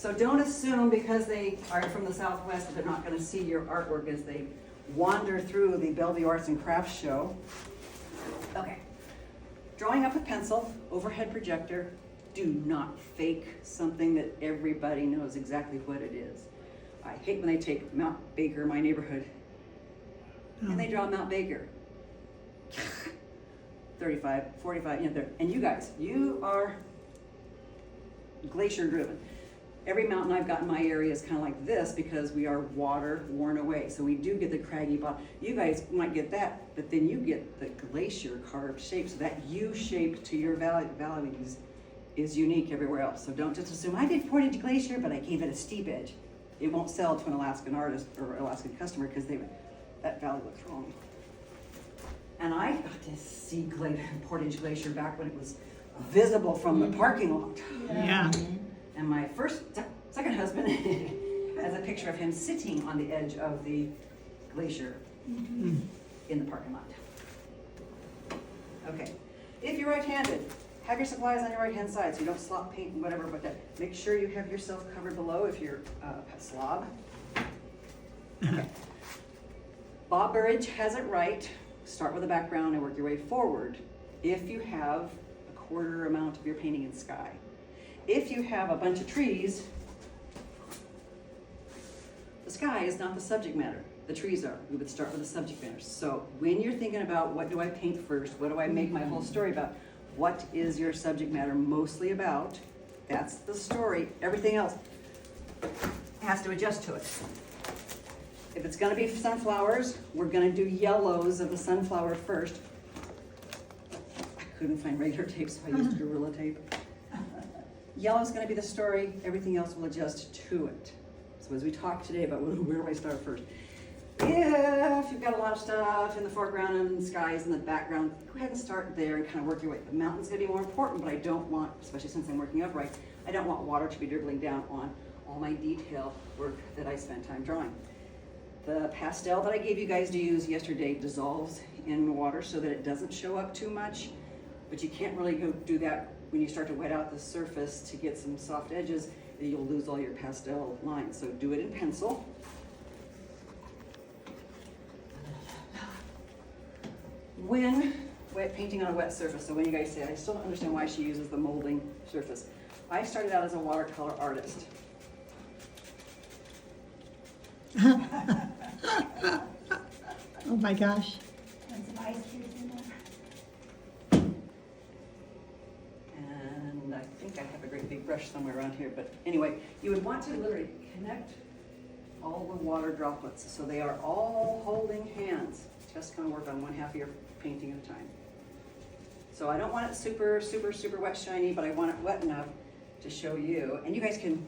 So don't assume because they are from the Southwest that they're not going to see your artwork as they wander through the Bellevue Arts and Crafts show. Okay, drawing up with pencil, overhead projector. Do not fake something that everybody knows exactly what it is. I hate when they take Mount Baker, my neighborhood, and they draw Mount Baker. 35, 45, and you guys, you are glacier driven. Every mountain I've got in my area is kind of like this because we are water worn away. So we do get the craggy bottom. You guys might get that, but then you get the glacier carved shape. So that U shape to your valley is unique everywhere else. So don't just assume I did 4-inch glacier, but I gave it a steep edge. It won't sell to an Alaskan artist or Alaskan customer because that valley looks wrong. And I got to see 4-inch glacier back when it was visible from the parking lot. Yeah. And my second husband has a picture of him sitting on the edge of the glacier in the parking lot. Okay, if you're right-handed, have your supplies on your right-hand side so you don't slop paint and whatever, but make sure you have yourself covered below if you're a slob. Okay. Bob Burridge has it right. Start with a background and work your way forward if you have a quarter amount of your painting in sky. If you have a bunch of trees, the sky is not the subject matter. The trees are. We would start with the subject matter. So when you're thinking about what do I paint first, what do I make my whole story about, what is your subject matter mostly about? That's the story. Everything else has to adjust to it. If it's going to be sunflowers, we're going to do yellows of the sunflower first. I couldn't find regular tape, so I used Gorilla tape. Yellow's going to be the story. Everything else will adjust to it. So as we talk today about where do I start first? If you've got a lot of stuff in the foreground and skies in the background, go ahead and start there and kind of work your way. The mountain's going to be more important, but I don't want, especially since I'm working upright, I don't want water to be dribbling down on all my detail work that I spent time drawing. The pastel that I gave you guys to use yesterday dissolves in water so that it doesn't show up too much, but you can't really go do that when you start to wet out the surface to get some soft edges. You'll lose all your pastel lines. So do it in pencil. When painting on a wet surface, so when you guys say, I still don't understand why she uses the molding surface. I started out as a watercolor artist. Oh my gosh. And some ice cubes in there. And I think I have a great big brush somewhere around here, but anyway, you would want to literally connect all the water droplets so they are all holding hands. Just kind of work on one half of your painting at a time. So I don't want it super, super, super wet shiny, but I want it wet enough to show you. And you guys can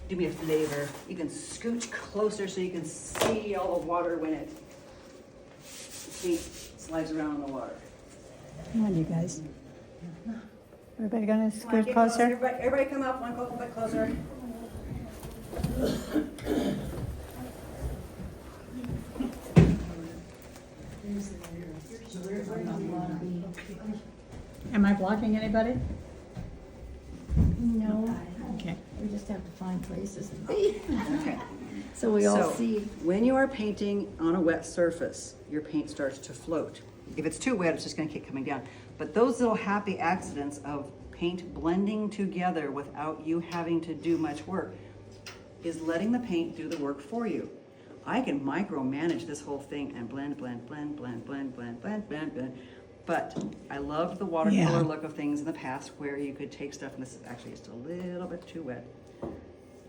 do me a favor. You can scooch closer so you can see all the water when the paint slides around in the water. Come on, you guys. Everybody gonna Come on, scoot get closer? Everybody come up one little bit closer. Am I blocking anybody? No, Okay. we just have to find places to be, Okay. so we all So, see. when you are painting on a wet surface, your paint starts to float. If it's too wet, it's just gonna keep coming down. But those little happy accidents of paint blending together without you having to do much work is letting the paint do the work for you. I can micromanage this whole thing and blend. But I loved the watercolor look of things in the past where you could take stuff, and this is actually just a little bit too wet.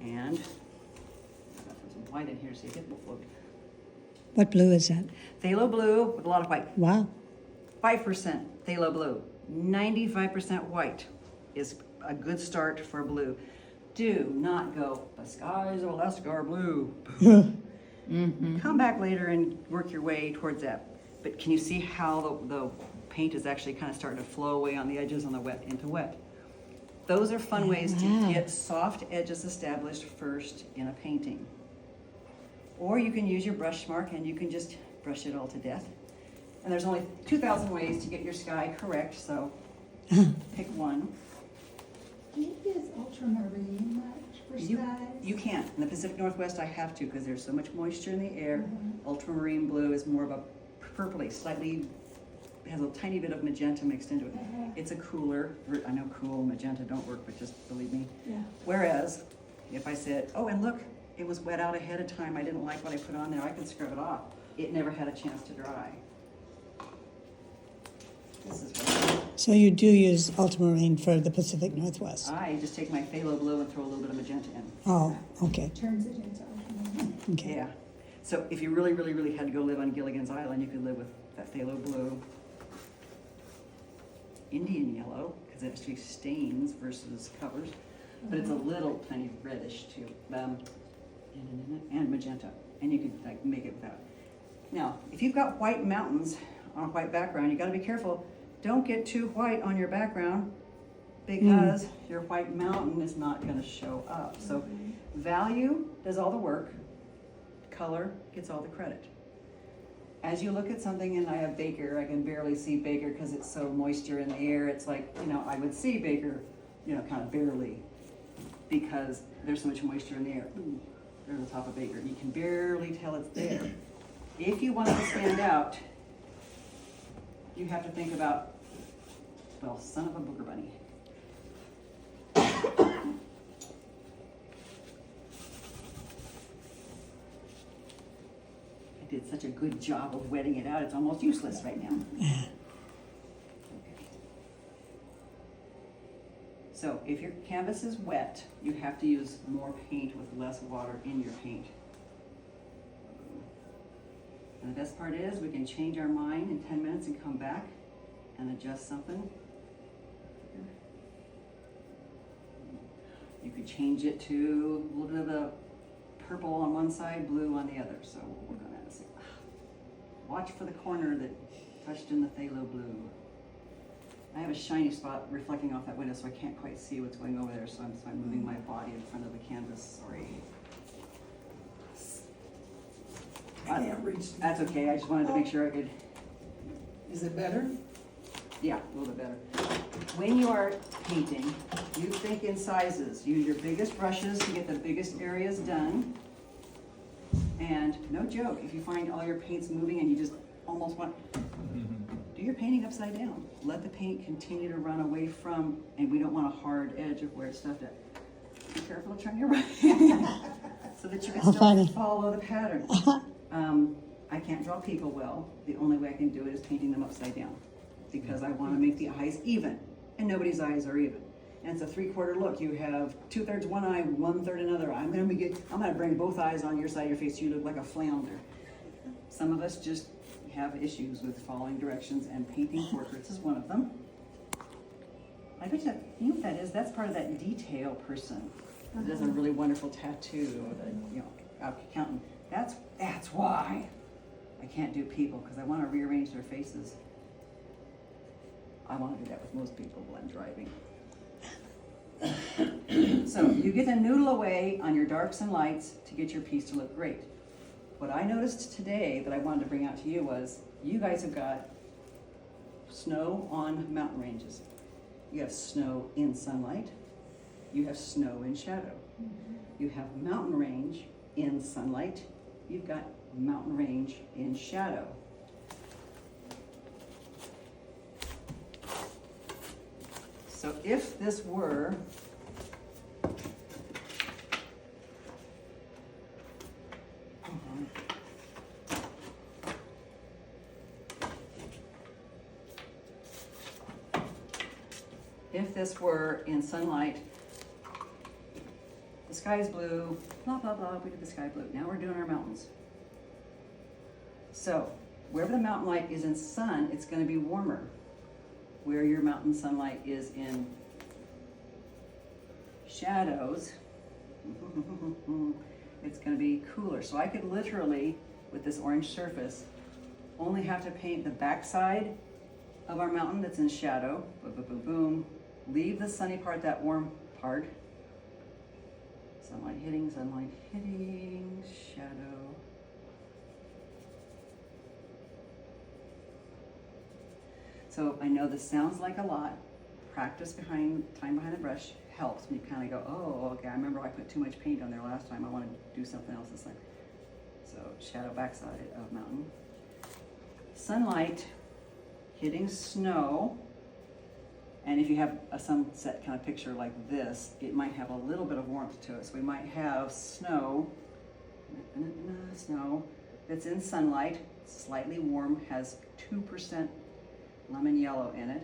And I'll put some white in here so you get the float. What blue is that? Phthalo blue with a lot of white. Wow. 5% phthalo blue, 95% white is a good start for blue. Do not go, the skies of Alaska are blue. Come back later and work your way towards that. But can you see how the paint is actually kind of starting to flow away on the edges on the wet into wet? Those are fun ways to get soft edges established first in a painting. Or you can use your brush mark and you can just brush it all to death. And there's only 2,000 ways to get your sky correct, so pick one. Can you use ultramarine much for You can't. In the Pacific Northwest, I have to because there's so much moisture in the air. Ultramarine blue is more of a purpley, slightly, has a tiny bit of magenta mixed into it. It's a cooler, I know cool magenta don't work, but just believe me. Yeah. Whereas, if I said, oh, and look, it was wet out ahead of time, I didn't like what I put on there, I can scrub it off. It never had a chance to dry. This is what So you do use ultramarine for the Pacific Northwest? I just take my phthalo blue and throw a little bit of magenta in. Oh, okay, Turns it into ultramarine. okay. Yeah. So if you really, really, really had to go live on Gilligan's Island, you could live with that phthalo blue. Indian yellow, because it actually stains versus covers, but it's a little tiny reddish too. And magenta, and you could like make it without. Now, if you've got white mountains on a white background, you got to be careful. Don't get too white on your background because your white mountain is not going to show up. So value does all the work, color gets all the credit. As you look at something, and I have Baker, I can barely see Baker because it's so moisture in the air. It's like, I would see Baker, kind of barely because there's so much moisture in the air. Ooh, there's the top of Baker. You can barely tell it's there. If you want it to stand out, you have to think about, well, son of a booger bunny. I did such a good job of wetting it out, it's almost useless right now. Okay. So if your canvas is wet, you have to use more paint with less water in your paint. And the best part is we can change our mind in 10 minutes and come back and adjust something. You could change it to a little bit of the purple on one side, blue on the other. So we'll work on that and see. Watch for the corner that touched in the phthalo blue. I have a shiny spot reflecting off that window, so I can't quite see what's going over there. So I'm moving my body in front of the canvas. Sorry. I can't reach. That's okay. I just wanted to make sure I could. Is it better? Yeah, a little bit better. When you are painting, you think in sizes. Use your biggest brushes to get the biggest areas done. And no joke, if you find all your paints moving and you just almost want, do your painting upside down. Let the paint continue to run away from, and we don't want a hard edge of where it's stuffed at. Be careful of turning your right so that you can How still funny. follow the pattern. I can't draw people well. The only way I can do it is painting them upside down because I want to make the eyes even, and nobody's eyes are even. And it's a 3/4 look. You have 2/3 one eye, 1/3 another. I'm gonna bring both eyes on your side of your face. You look like a flounder. Some of us just have issues with following directions, and painting portraits is one of them. I bet you know what that is? That's part of that detail person that does a really wonderful tattoo, or the accountant. That's why I can't do people, because I want to rearrange their faces. I want to do that with most people while I'm driving. So you get to noodle away on your darks and lights to get your piece to look great. What I noticed today that I wanted to bring out to you was you guys have got snow on mountain ranges. You have snow in sunlight. You have snow in shadow. You have mountain range in sunlight. You've got mountain range in shadow. So if this were in sunlight, the sky is blue, blah, blah, blah, we did the sky blue. Now we're doing our mountains. So wherever the mountain light is in sun, it's going to be warmer. Where your mountain sunlight is in shadows, it's going to be cooler. So I could literally, with this orange surface, only have to paint the backside of our mountain that's in shadow, boom, boom, boom, boom. Leave the sunny part, that warm part. Sunlight hitting, shadow. So I know this sounds like a lot. practice time behind the brush helps when you kind of go, oh, okay, I remember I put too much paint on there last time. I want to do something else this time. So shadow backside of mountain. Sunlight hitting snow. And if you have a sunset kind of picture like this, it might have a little bit of warmth to it. So we might have snow that's in sunlight, slightly warm, has 2% lemon yellow in it.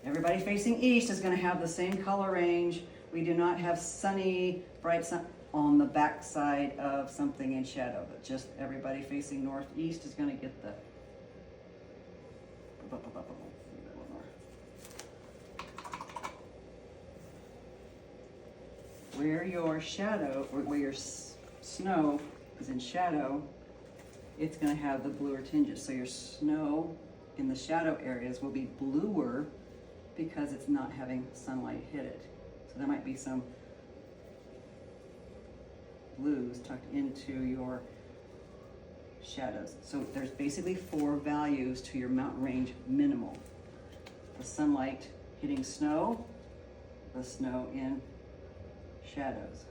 Everybody facing east is going to have the same color range. We do not have sunny, bright sun on the back side of something in shadow, but just everybody facing northeast is going to get the where your shadow, or where your snow is in shadow, it's going to have the bluer tinges. So your snow in the shadow areas will be bluer because it's not having sunlight hit it. So there might be some blues tucked into your shadows. So there's basically 4 values to your mountain range minimal. The sunlight hitting snow, the snow in shadows.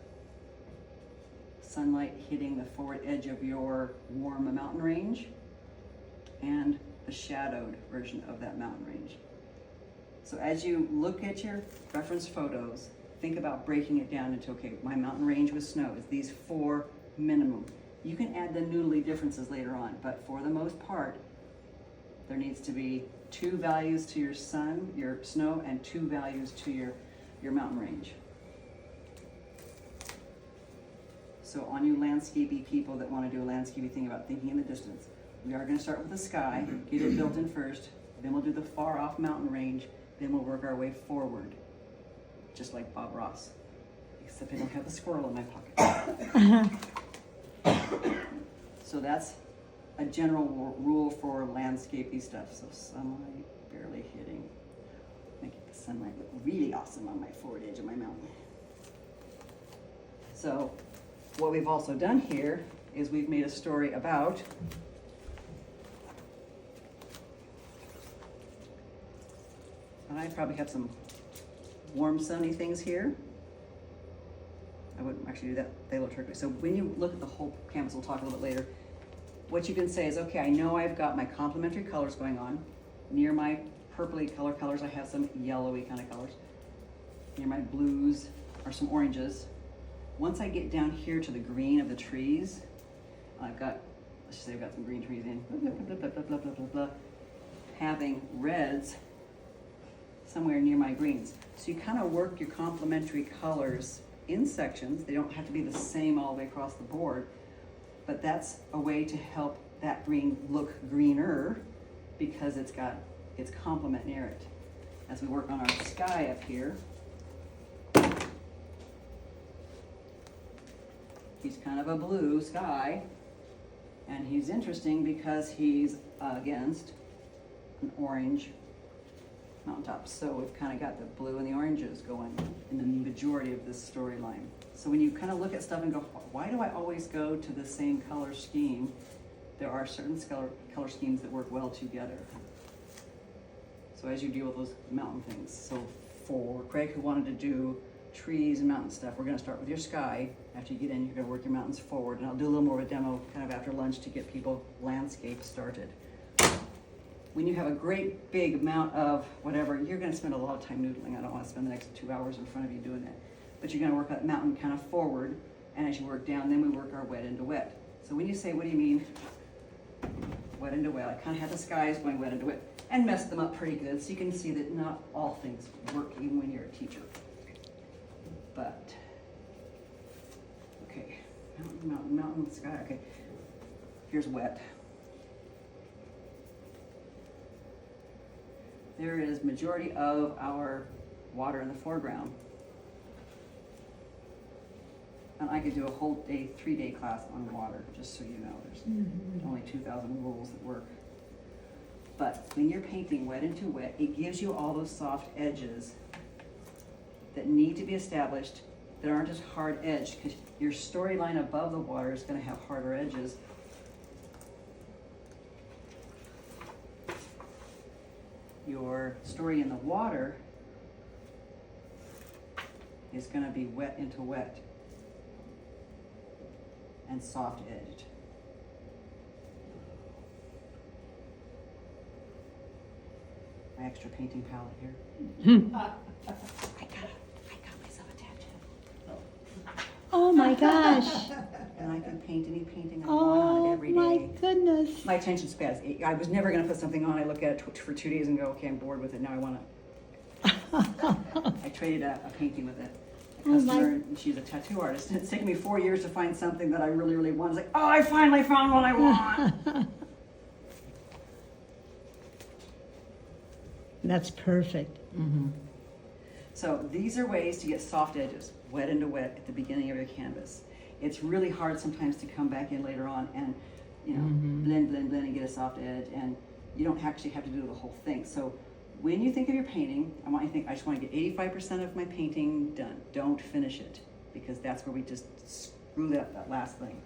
Sunlight hitting the forward edge of your warm mountain range, and the shadowed version of that mountain range. So as you look at your reference photos, think about breaking it down into, okay, my mountain range with snow is these 4 minimum. You can add the noodly differences later on, but for the most part, there needs to be 2 values to your snow, and 2 values to your mountain range. So on you landscapey people that want to do a landscapey thing about thinking in the distance, we are going to start with the sky, get it built in first, then we'll do the far off mountain range, then we'll work our way forward, just like Bob Ross, except I don't have the squirrel in my pocket. So that's a general rule for landscapey stuff. So sunlight barely hitting, make the sunlight look really awesome on my forward edge of my mountain. So what we've also done here is we've made a story about I probably have some warm sunny things here. I wouldn't actually do that. They look turquoise. So when you look at the whole canvas, we'll talk a little bit later, what you can say is, okay, I know I've got my complementary colors going on. Near my purpley colors, I have some yellowy kind of colors. Near my blues are some oranges. Once I get down here to the green of the trees, let's just say I've got some green trees in, having reds somewhere near my greens. So you kind of work your complementary colors in sections. They don't have to be the same all the way across the board, but that's a way to help that green look greener because it's got its complement near it. As we work on our sky up here, he's kind of a blue sky, and he's interesting because he's against an orange mountaintop. So we've kind of got the blue and the oranges going in the majority of this storyline. So when you kind of look at stuff and go, why do I always go to the same color scheme? There are certain color schemes that work well together. So as you deal with those mountain things. So for Craig, who wanted to do trees and mountain stuff, we're going to start with your sky. After you get in, you're going to work your mountains forward, and I'll do a little more of a demo kind of after lunch to get people landscape started. When you have a great big amount of whatever, you're going to spend a lot of time noodling. I don't want to spend the next 2 hours in front of you doing that. But you're going to work that mountain kind of forward, and as you work down, then we work our wet into wet. So when you say, what do you mean wet into wet? I kind of have the skies going wet into wet and mess them up pretty good, so you can see that not all things work even when you're a teacher. But, okay, mountain, sky, okay. Here's wet. There is majority of our water in the foreground. And I could do a whole day, 3-day class on water, just so you know. There's only 2,000 rules that work. But when you're painting wet into wet, it gives you all those soft edges that need to be established that aren't just hard edged, because your storyline above the water is going to have harder edges. your story in the water is going to be wet into wet and soft edged. My extra painting palette here. I got myself a tattoo. Oh my gosh. And I can paint any painting I want on it Oh every my day. goodness. My attention span is, I was never going to put something on. I look at it for 2 days and go, okay, I'm bored with it. Now I want to. I traded a painting with it. A Oh, my- customer, and she's a tattoo artist. And it's taken me 4 years to find something that I really, really want. It's like, oh, I finally found what I want. That's perfect. So these are ways to get soft edges, wet into wet at the beginning of your canvas. It's really hard sometimes to come back in later on and, you know, blend and get a soft edge, and you don't actually have to do the whole thing. So when you think of your painting, I want you to think, I just want to get 85% of my painting done. Don't finish it, because that's where we just screwed up that last thing.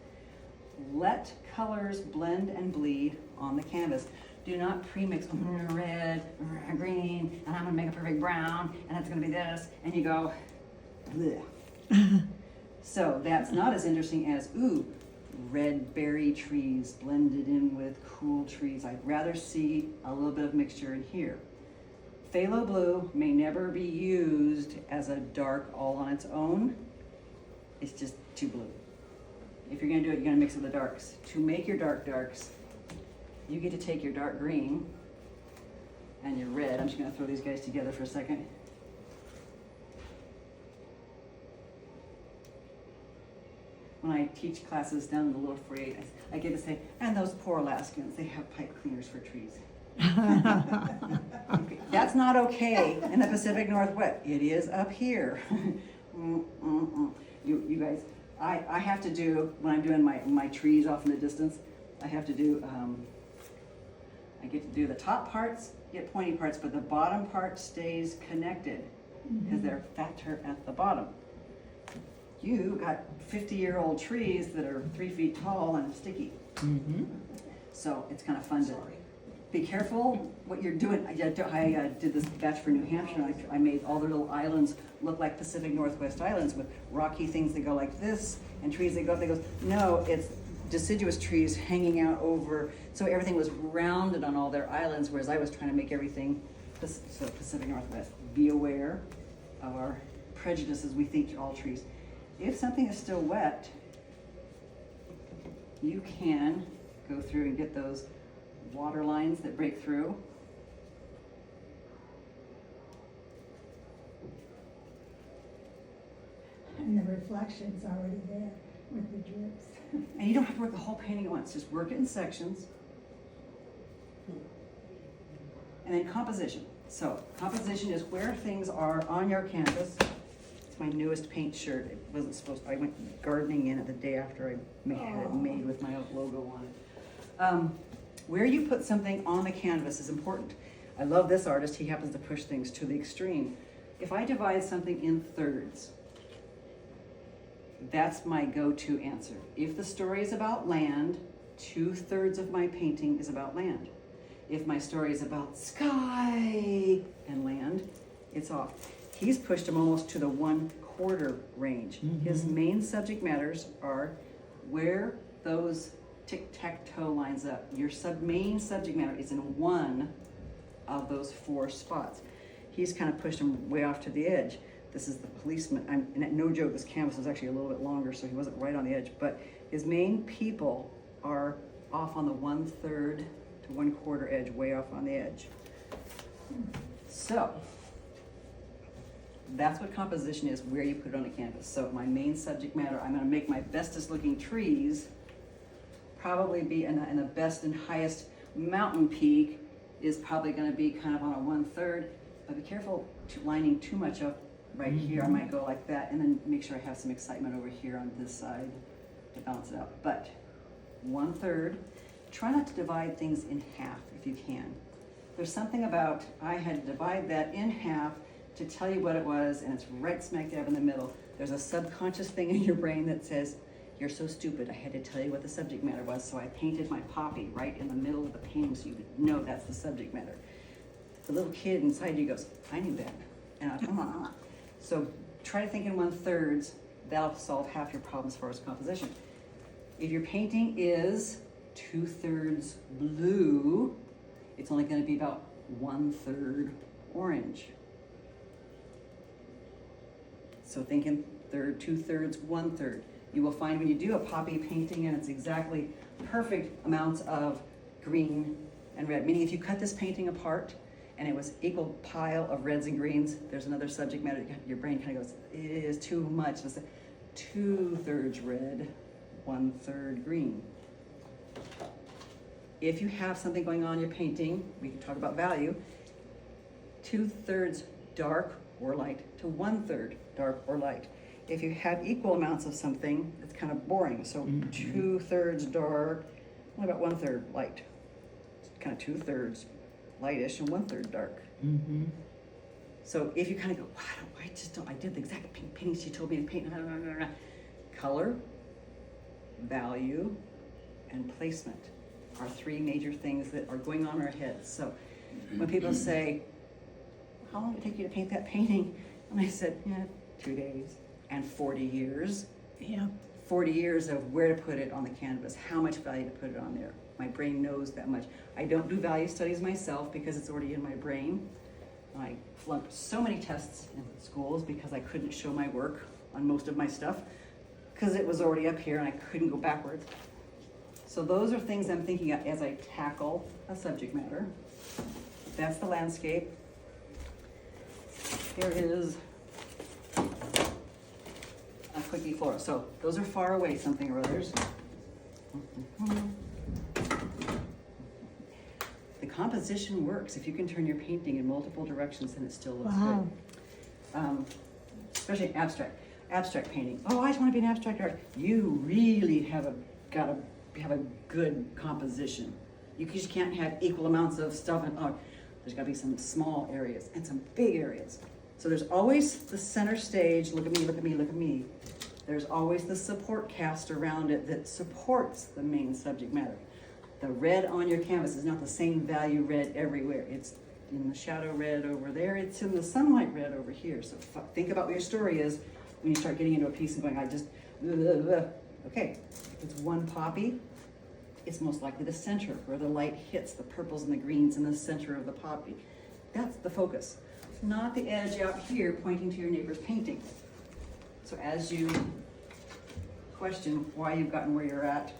Let colors blend and bleed on the canvas. Do not pre-mix red, green, and I'm gonna make a perfect brown, and it's gonna be this, and you go, bleh. So that's not as interesting as, ooh, red berry trees blended in with cool trees. I'd rather see a little bit of mixture in here. Phthalo blue may never be used as a dark all on its own. It's just too blue. If you're gonna do it, you're gonna mix it with the darks. To make your darks, you get to take your dark green and your red. I'm just gonna throw these guys together for a second. When I teach classes down in the Little 48, I get to say, and those poor Alaskans, they have pipe cleaners for trees. That's not okay in the Pacific Northwest. It is up here. You guys, I have to do, when I'm doing my trees off in the distance, I have to do, I get to do the top parts, get pointy parts, but the bottom part stays connected because they're fatter at the bottom. You got 50-year-old trees that are 3 feet tall and sticky. So it's kind of fun to be careful what you're doing. I did this batch for New Hampshire, and I made all the little islands look like Pacific Northwest islands with rocky things that go like this and trees that go up. They go, no, it's deciduous trees hanging out over, so everything was rounded on all their islands, whereas I was trying to make everything so Pacific Northwest. Be aware of our prejudices. We think all trees. If something is still wet, you can go through and get those water lines that break through. And the reflection's already there with the drips. And you don't have to work the whole painting at once, just work it in sections. And then composition. So composition is where things are on your canvas. It's my newest paint shirt. It wasn't supposed to, I went gardening in it the day after I had it made with my own logo on it. Where you put something on the canvas is important. I love this artist. He happens to push things to the extreme. If I divide something in thirds, that's my go-to answer. If the story is about land, 2/3 of my painting is about land. If my story is about sky and land, it's off. He's pushed him almost to the 1/4 range. His main subject matters are where those tic-tac-toe lines up. Your main subject matter is in one of those 4 spots. He's kind of pushed him way off to the edge. This is the policeman. And no joke, this canvas is actually a little bit longer, so he wasn't right on the edge. But his main people are off on the 1/3 to 1/4 edge, way off on the edge. So that's what composition is, where you put it on a canvas. So my main subject matter, I'm going to make my bestest looking trees probably be in the best and highest mountain peak is probably going to be kind of on a 1/3. But be careful lining too much up right here. I might go like that, and then make sure I have some excitement over here on this side to balance it out. But 1/3. Try not to divide things in half if you can. There's something about, I had to divide that in half to tell you what it was, and it's right smack dab in the middle. There's a subconscious thing in your brain that says, you're so stupid, I had to tell you what the subject matter was, so I painted my poppy right in the middle of the painting so you would know that's the subject matter. the little kid inside you goes, I knew that. And I, so try to think in 1/3. That'll solve half your problems as far as composition. If your painting is 2/3 blue, it's only going to be about 1/3 orange. So think in 2/3, 1/3. You will find when you do a poppy painting and it's exactly perfect amounts of green and red, meaning if you cut this painting apart and it was equal pile of reds and greens, there's another subject matter, your brain kind of goes, it is too much. Let's say 2/3 red, 1/3 green. If you have something going on in your painting, we can talk about value, 2/3 dark or light to 1/3 dark or light. If you have equal amounts of something, it's kind of boring. So 2/3 dark, only about 1/3 light. It's kind of 2/3 lightish and 1/3 dark. So if you kind of go, wow, I did the exact painting she told me to paint. Color, value, and placement are three major things that are going on in our heads. So when people say, how long did it take you to paint that painting? And I said, 2 days and 40 years. Yeah. 40 years of where to put it on the canvas, how much value to put it on there. My brain knows that much. I don't do value studies myself because it's already in my brain. I flunked so many tests in schools because I couldn't show my work on most of my stuff because it was already up here and I couldn't go backwards. So those are things I'm thinking of as I tackle a subject matter. That's the landscape. Here is a quickie floral. So those are far away something or others. The composition works. If you can turn your painting in multiple directions, then it still looks Wow. good. Especially abstract painting. Oh, I just want to be an abstract artist. You really gotta have a good composition. You just can't have equal amounts of stuff, and there's got to be some small areas and some big areas. So there's always the center stage. Look at me, look at me, look at me. There's always the support cast around it that supports the main subject matter. The red on your canvas is not the same value red everywhere. It's in the shadow red over there. It's in the sunlight red over here. So think about what your story is when you start getting into a piece and going, okay, if it's one poppy, it's most likely the center where the light hits the purples and the greens in the center of the poppy. That's the focus. It's not the edge out here pointing to your neighbor's painting. So as you question why you've gotten where you're at,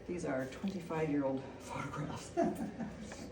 these are 25-year-old photographs.